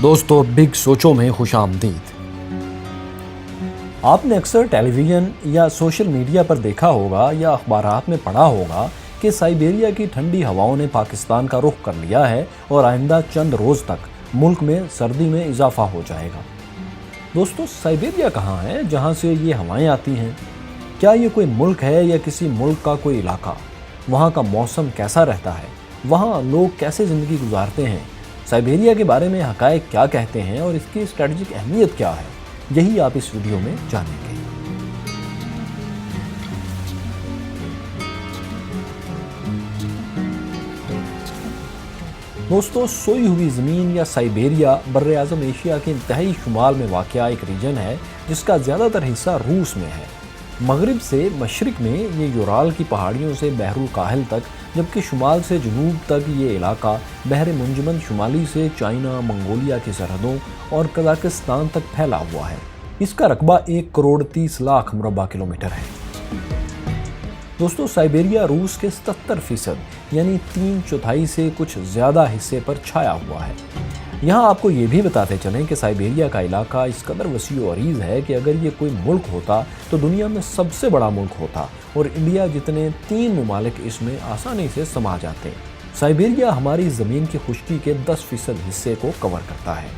दोस्तों, बिग सोचों में खुश आमदीद। आपने अक्सर टेलीविज़न या सोशल मीडिया पर देखा होगा या अखबारात में पढ़ा होगा कि साइबेरिया की ठंडी हवाओं ने पाकिस्तान का रुख कर लिया है और आइंदा चंद रोज़ तक मुल्क में सर्दी में इजाफा हो जाएगा। दोस्तों, साइबेरिया कहाँ है जहाँ से ये हवाएं आती हैं? क्या ये कोई मुल्क है या किसी मुल्क का कोई इलाका? वहाँ का मौसम कैसा रहता है? वहाँ लोग कैसे ज़िंदगी गुजारते हैं? साइबेरिया के बारे में हक़ाइक़ क्या कहते हैं और इसकी स्ट्रेटजिक अहमियत क्या है? यही आप इस वीडियो में जानेंगे। दोस्तों, सोई हुई ज़मीन या साइबेरिया बर्र-ए-आज़म एशिया के इंतहाई शुमाल में वाक़या एक रीजन है जिसका ज़्यादातर हिस्सा रूस में है। मगरिब से मशरिक़ में ये यूराल की पहाड़ियों से बहरुल काहिल तक, जबकि शुमाल से जनूब तक ये इलाका बहर मुंजमद शुमाली से चाइना, मंगोलिया की सरहदों और कज़ाकिस्तान तक फैला हुआ है। इसका रकबा 1,30,00,000 मुरबा किलोमीटर है। दोस्तों, साइबेरिया रूस के 77% यानी 3/4 से कुछ ज़्यादा हिस्से पर छाया हुआ है। यहाँ आपको ये भी बताते चलें कि साइबेरिया का इलाका इस कदर वसी और अरीज़ है कि अगर ये कोई मुल्क होता तो दुनिया में सबसे बड़ा मुल्क होता और इंडिया जितने 3 ममालिक इसमें आसानी से समा जाते। साइबेरिया हमारी ज़मीन की खुश्की के 10% हिस्से को कवर करता है।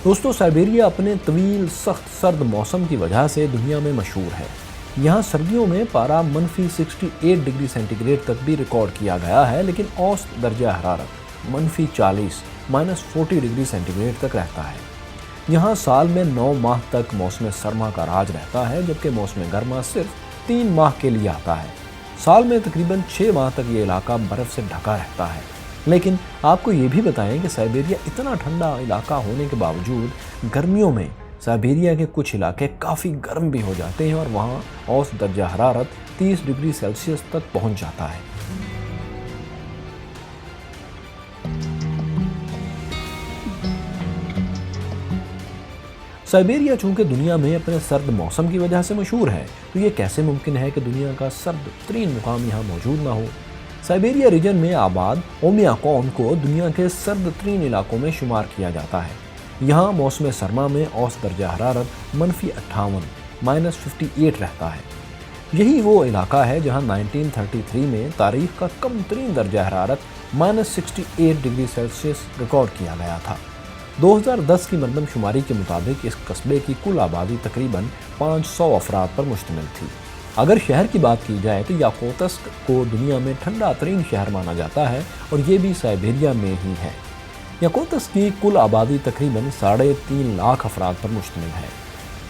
दोस्तों, साइबेरिया अपने तवील सख्त सर्द मौसम की वजह से दुनिया में मशहूर है। यहाँ सर्दियों में पारा -68 डिग्री सेंटीग्रेड तक भी रिकॉर्ड किया गया है, लेकिन औसत दर्जा हरारत -40 -40 डिग्री सेंटीग्रेड तक रहता है। यहाँ साल में 9 माह तक मौसम सरमा का राज रहता है, जबकि मौसम गर्मा सिर्फ 3 माह के लिए आता है। साल में तकरीबन 6 माह तक ये इलाका बर्फ़ से ढका रहता है। लेकिन आपको ये भी बताएं कि साइबेरिया इतना ठंडा इलाका होने के बावजूद गर्मियों में साइबेरिया के कुछ इलाके काफ़ी गर्म भी हो जाते हैं और वहाँ औसत दर्जा हरारत 30 डिग्री सेल्सियस तक पहुँच जाता है। साइबेरिया चूंकि दुनिया में अपने सर्द मौसम की वजह से मशहूर है, तो ये कैसे मुमकिन है कि दुनिया का सर्द तरीन मुकाम यहाँ मौजूद ना हो? साइबेरिया रीजन में आबाद ओमियाकॉन को दुनिया के सर्द तरीन इलाकों में शुमार किया जाता है। यहाँ मौसम सरमा में औसत दर्जा हरारत -58 -58 रहता है। यही वो इलाका है जहाँ 1933 में तारीख का कम तरीन दर्जा हरारत -68 डिग्री सेल्सियस रिकॉर्ड किया गया था। 2010 की मरदमशुमारी के मुताबिक इस कस्बे की कुल आबादी तकरीबन 500 अफराद पर मुश्तमिल थी। अगर शहर की बात की जाए तो याकुत्स्क को दुनिया में ठंडा तरीन शहर माना जाता है और ये भी साइबेरिया में ही है। याकुत्स्क की कुल आबादी तकरीबन 3.5 लाख अफराद पर मुश्तमिल है।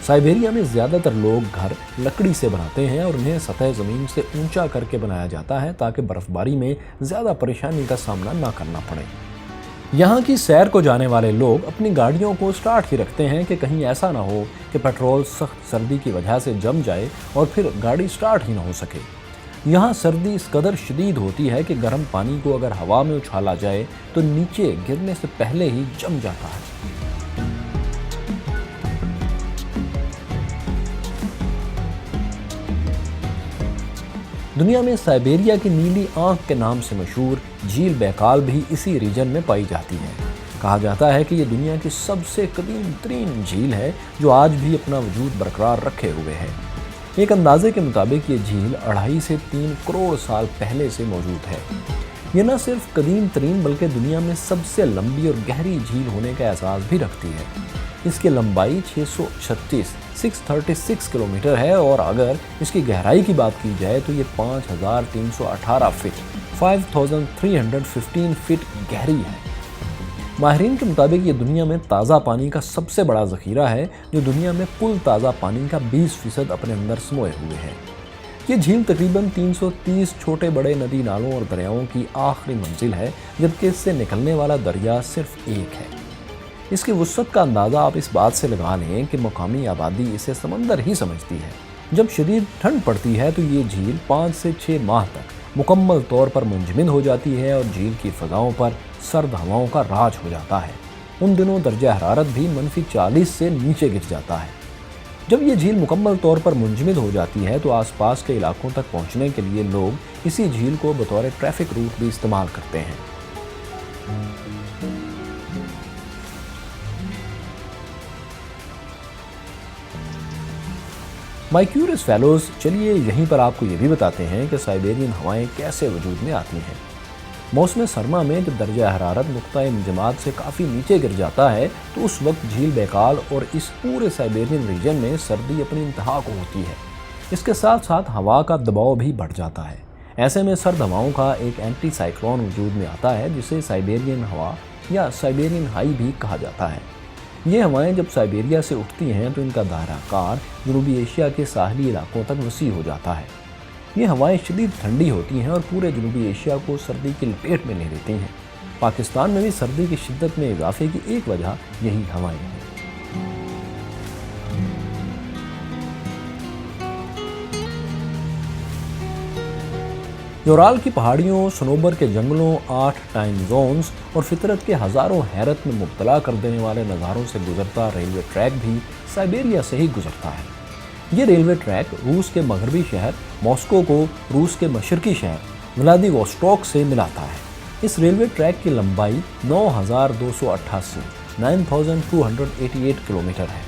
साइबेरिया में ज़्यादातर लोग घर लकड़ी से बनाते हैं और उन्हें सतह ज़मीन से ऊंचा करके बनाया जाता है ताकि बर्फ़बारी में ज़्यादा परेशानी का सामना ना करना पड़े। यहाँ की सैर को जाने वाले लोग अपनी गाड़ियों को स्टार्ट ही रखते हैं कि कहीं ऐसा ना हो कि पेट्रोल सख्त सर्दी की वजह से जम जाए और फिर गाड़ी स्टार्ट ही ना हो सके। यहाँ सर्दी इस कदर शदीद होती है कि गर्म पानी को अगर हवा में उछाला जाए तो नीचे गिरने से पहले ही जम जाता है। दुनिया में साइबेरिया की नीली आंख के नाम से मशहूर झील बैकाल भी इसी रीजन में पाई जाती है। कहा जाता है कि ये दुनिया की सबसे कदीम तरीन झील है जो आज भी अपना वजूद बरकरार रखे हुए है। एक अंदाजे के मुताबिक ये झील 2.5 से 3 करोड़ साल पहले से मौजूद है। ये न सिर्फ कदीम तरीन बल्कि दुनिया में सबसे लंबी और गहरी झील होने का एहसास भी रखती है। इसकी लंबाई 636 किलोमीटर है और अगर इसकी गहराई की बात की जाए तो ये 5318 फीट 5315 फीट गहरी है। माहिरीन के मुताबिक ये दुनिया में ताज़ा पानी का सबसे बड़ा ज़ख़ीरा है जो दुनिया में कुल ताज़ा पानी का 20% अपने अंदर समोए हुए है। ये झील तकरीबन 330 छोटे बड़े नदी नालों और दरियाओं की आखिरी मंजिल है, जबकि इससे निकलने वाला दरिया सिर्फ एक है। इसकी वुसअत का अंदाज़ा आप इस बात से लगा लें कि मकामी आबादी इसे समंदर ही समझती है। जब शदीद ठंड पड़ती है तो ये झील 5 से 6 माह तक मुकम्मल तौर पर मुंजमद हो जाती है और झील की फ़ज़ाओं पर सर्द हवाओं का राज हो जाता है। उन दिनों दर्जा हरारत भी -40 से नीचे गिर जाता है। جب یہ جھیل مکمل طور پر منجمد ہو جاتی ہے تو آس پاس کے علاقوں تک پہنچنے کے لیے لوگ اسی جھیل کو بطور ٹریفک روٹ بھی استعمال کرتے ہیں۔ مائی کیوریس فیلوز، چلیے یہیں پر آپ کو یہ بھی بتاتے ہیں کہ سائبیرین ہوائیں کیسے وجود میں آتی ہیں۔ موسم سرما میں جب درجہ حرارت نقطہ انجماد سے کافی نیچے گر جاتا ہے تو اس وقت جھیل بیکال اور اس پورے سائبیرین ریجن میں سردی اپنی انتہا کو ہوتی ہے۔ اس کے ساتھ ساتھ ہوا کا دباؤ بھی بڑھ جاتا ہے۔ ایسے میں سرد ہواؤں کا ایک اینٹی سائیکلون وجود میں آتا ہے جسے سائبیرین ہوا یا سائبیرین ہائی بھی کہا جاتا ہے۔ یہ ہوائیں جب سائبیریا سے اٹھتی ہیں تو ان کا دائرہ کار جنوبی ایشیا کے ساحلی علاقوں تک وسیع ہو جاتا ہے۔ یہ ہوائیں شدید ٹھنڈی ہوتی ہیں اور پورے جنوبی ایشیا کو سردی کی لپیٹ میں لے لیتی ہیں۔ پاکستان میں بھی سردی کی شدت میں اضافے کی ایک وجہ یہی ہوائیں ہیں۔ یورال کی پہاڑیوں، صنوبر کے جنگلوں، 8 ٹائم زونز اور فطرت کے ہزاروں حیرت میں مبتلا کر دینے والے نظاروں سے گزرتا ریلوے ٹریک بھی سائبیریا سے ہی گزرتا ہے۔ یہ ریلوے ٹریک روس کے مغربی شہر ماسکو کو روس کے مشرقی شہر ولادیووسٹوک سے ملاتا ہے۔ اس ریلوے ٹریک کی لمبائی 9288 9288 کلومیٹر ہے۔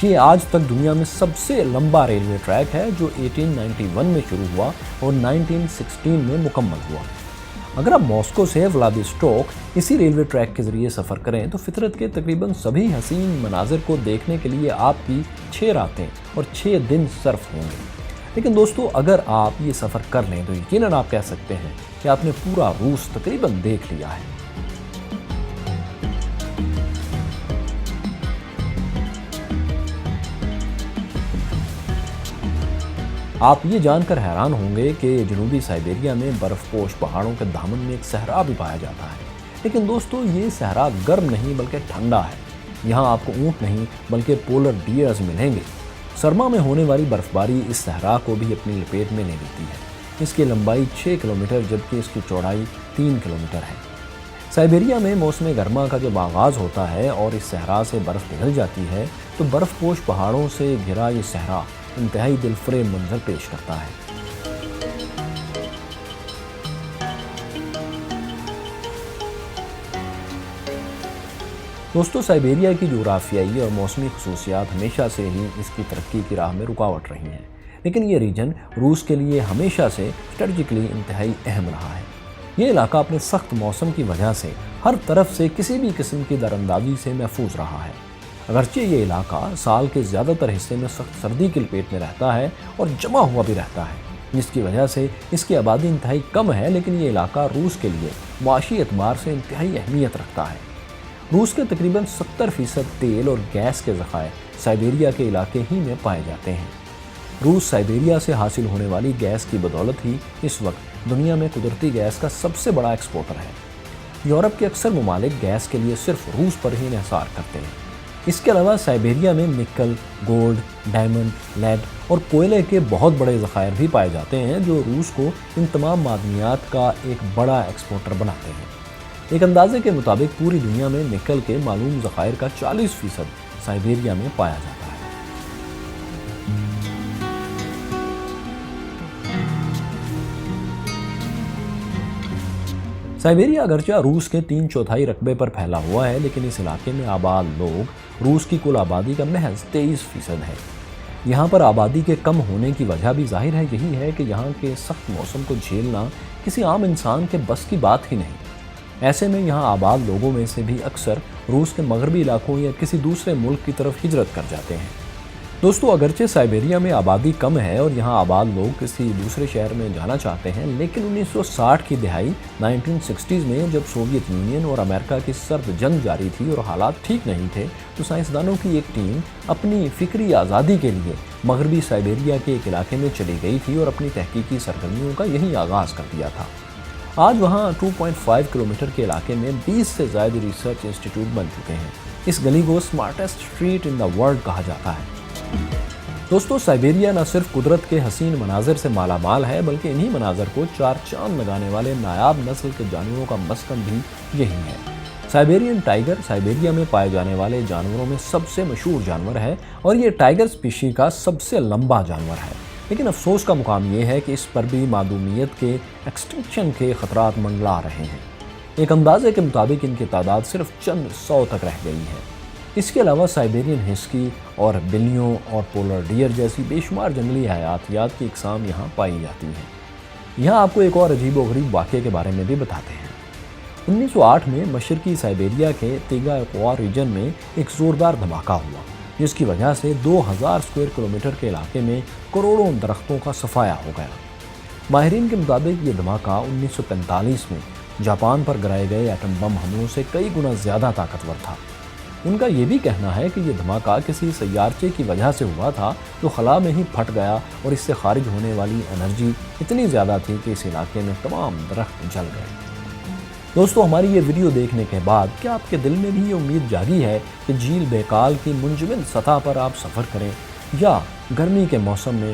یہ آج تک دنیا میں سب سے لمبا ریلوے ٹریک ہے جو 1891 میں شروع ہوا اور 1916 میں مکمل ہوا۔ اگر آپ ماسکو سے ولادیووسٹوک اسی ریلوے ٹریک کے ذریعے سفر کریں تو فطرت کے تقریباً سبھی حسین مناظر کو دیکھنے کے لیے آپ کی 6 راتیں اور 6 دن صرف ہوں گے۔ لیکن دوستو، اگر آپ یہ سفر کر لیں تو یقیناً آپ کہہ سکتے ہیں کہ آپ نے پورا روس تقریباً دیکھ لیا ہے۔ آپ یہ جان کر حیران ہوں گے کہ جنوبی سائبیریا میں برف پوش پہاڑوں کے دامن میں ایک صحرا بھی پایا جاتا ہے۔ لیکن دوستو، یہ صحرا گرم نہیں بلکہ ٹھنڈا ہے۔ یہاں آپ کو اونٹ نہیں بلکہ پولر ڈیئرز ملیں گے۔ سرما میں ہونے والی برف باری اس صحرا کو بھی اپنی لپیٹ میں لے لیتی ہے۔ اس کی لمبائی 6 کلومیٹر جبکہ اس کی چوڑائی 3 کلومیٹر ہے۔ سائبیریا میں موسم گرما کا جب آغاز ہوتا ہے اور اس صحرا سے برف پگھل جاتی ہے تو برف پوش پہاڑوں سے گھرا یہ صحرا انتہائی دلفریب منظر پیش کرتا ہے۔ دوستو، سائبیریا کی جغرافیائی اور موسمی خصوصیات ہمیشہ سے ہی اس کی ترقی کی راہ میں رکاوٹ رہی ہیں، لیکن یہ ریجن روس کے لیے ہمیشہ سے اسٹریٹجکلی انتہائی اہم رہا ہے۔ یہ علاقہ اپنے سخت موسم کی وجہ سے ہر طرف سے کسی بھی قسم کی دراندازی سے محفوظ رہا ہے۔ اگرچہ یہ علاقہ سال کے زیادہ تر حصے میں سخت سردی کی لپیٹ میں رہتا ہے اور جمع ہوا بھی رہتا ہے، جس کی وجہ سے اس کی آبادی انتہائی کم ہے، لیکن یہ علاقہ روس کے لیے معاشی اعتبار سے انتہائی اہمیت رکھتا ہے۔ روس کے تقریباً 70% تیل اور گیس کے ذخائر سائبیریا کے علاقے ہی میں پائے جاتے ہیں۔ روس سائبیریا سے حاصل ہونے والی گیس کی بدولت ہی اس وقت دنیا میں قدرتی گیس کا سب سے بڑا ایکسپورٹر ہے۔ یورپ کے اکثر ممالک گیس کے لیے صرف روس پر ہی انحصار کرتے ہیں۔ اس کے علاوہ سائبیریا میں نکل، گولڈ، ڈائمنڈ، لیڈ اور کوئلے کے بہت بڑے ذخائر بھی پائے جاتے ہیں جو روس کو ان تمام معدنیات کا ایک بڑا ایکسپورٹر بناتے ہیں۔ ایک اندازے کے مطابق پوری دنیا میں نکل کے معلوم ذخائر کا 40% سائبیریا میں پایا جاتا ہے۔ سائبیریا اگرچہ روس کے 3/4 رقبے پر پھیلا ہوا ہے، لیکن اس علاقے میں آباد لوگ روس کی کل آبادی کا محض 23% ہے۔ یہاں پر آبادی کے کم ہونے کی وجہ بھی ظاہر ہے یہی ہے کہ یہاں کے سخت موسم کو جھیلنا کسی عام انسان کے بس کی بات ہی نہیں۔ ایسے میں یہاں آباد لوگوں میں سے بھی اکثر روس کے مغربی علاقوں یا کسی دوسرے ملک کی طرف ہجرت کر جاتے ہیں۔ دوستو، اگرچہ سائبیریا میں آبادی کم ہے اور یہاں آباد لوگ کسی دوسرے شہر میں جانا چاہتے ہیں، لیکن 1960 کی دہائی 1960s میں جب سوویت یونین اور امریکہ کی سرد جنگ جاری تھی اور حالات ٹھیک نہیں تھے تو سائنسدانوں کی ایک ٹیم اپنی فکری آزادی کے لیے مغربی سائبیریا کے ایک علاقے میں چلی گئی تھی اور اپنی تحقیقی سرگرمیوں کا یہی آغاز کر دیا تھا۔ آج وہاں 2.5 کلومیٹر کے علاقے میں 20 سے زائد ریسرچ انسٹیٹیوٹ بن چکے ہیں۔ اس گلی کو سمارٹسٹ اسٹریٹ ان دا ورلڈ کہا جاتا ہے۔ دوستو، سائبیریا نہ صرف قدرت کے حسین مناظر سے مالا مال ہے بلکہ انہی مناظر کو 4 چاند لگانے والے نایاب نسل کے جانوروں کا مسکن بھی یہی ہے۔ साइबेरियन टाइगर साइबेरिया में पाए जाने वाले जानवरों में सबसे मशहूर जानवर है और ये टाइगर स्पीशी का सबसे लंबा जानवर है। लेकिन अफसोस का मुकाम ये है कि इस पर भी मादूमियत के एक्सटिंक्शन के खतरात मंडरा रहे हैं। एक अंदाजे के मुताबिक इनकी तादाद सिर्फ चंद 100 तक रह गई है। इसके अलावा साइबेरियन हिस्की और बिल्लियों और पोलर डियर जैसी बेशुमार जंगली हयातियात की इकसाम यहाँ पाई जाती हैं। यहाँ आपको एक और अजीबोगरीब वाक़े के बारे में भी बताते हैं। 1908 में मशरकी साइबेरिया के तेगा रीजन में एक ज़ोरदार धमाका हुआ, जिसकी वजह से 2000 स्क्वायर किलोमीटर के इलाके में करोड़ों दरख्तों का सफाया हो गया। माहिरीन के मुताबिक ये धमाका 1945 में जापान पर गिराए गए एटम बम हमलों से कई गुना ज़्यादा ताकतवर था। उनका ये भी कहना है कि ये धमाका किसी सैयारचे की वजह से हुआ था जो खला में ही फट गया और इससे खारिज होने वाली एनर्जी इतनी ज़्यादा थी कि इस इलाके में तमाम दरख्त जल गए। दोस्तों, हमारी ये वीडियो देखने के बाद क्या आपके दिल में भी ये उम्मीद जागी है कि झील बेकाल की मुंजमद सतह पर आप सफ़र करें या गर्मी के मौसम में